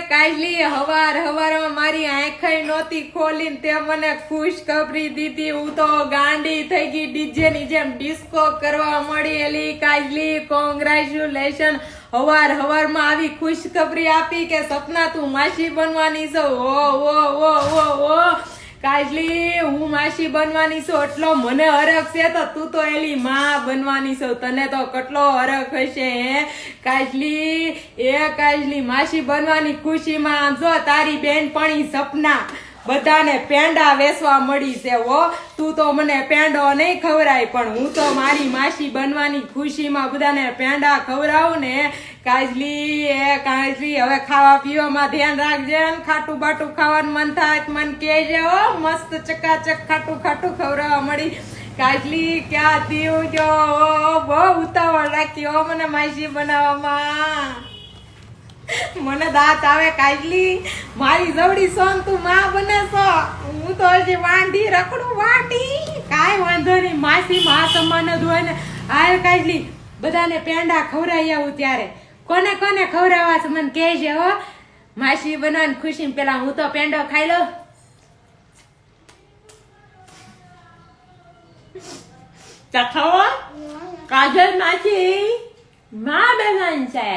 કાજલી હવારમાં મારી આંખય નહોતી ખોલીને તે મને ખુશખબરી દીધી. હું તો ગાંડી થઈ ગઈ, ડીજે ની જેમ ડિસ્કો કરવા મળી. એલી કાજલી કોંગ્રેચ્યુલેશન. હવારમાં આવી ખુશખબરી આપી કે સપના તું માસી બનવાની છો. ઓ કાજલી હું માસી બનવાની છું એટલો મને હરખ છે તો તું તો એલી માં બનવાની છો. તને તો કેટલો હરખ હશે હે કાજલી માસી બનવાની ખુશીમાં જો તારી બેનપણી સપના બધાને પેંડા વેચવા મળી છે. તું તો મને પેંડો નહીં ખવરાય પણ હું તો મારી માસી બનવાની ખુશીમાં બધાને પેંડા ખવરાવું ને. કાજલી હવે ખાવા પીવામાં ધ્યાન રાખજે. ખાટું બાટું ખાવાનું મન થાય મન કહેજે. મસ્ત ચકાચક ખાટું ખવડાવવા મળી. કાજલી ક્યાં થયું જો બહુ ઉતાવળ રાખી મને માસી બનાવવામાં. મને દાંત આવે કાજલી. મારી જવડી સોન તું માં બને છો. હું તો હજી વાંઢી રખડું કાંઈ વાંધો નહીં. માસી માં સમાન જ હોય ને. હાલ કાજલી બધાને પેંડા ખવડાવી આવું ત્યારે કોને ખવડાવવા છે મને કહેજે. માસી બનવાની ખુશી પેલા હું તો પેંડો ખાઈ લઉં. ખાવો કાજલ માસી માં બનવાની છે.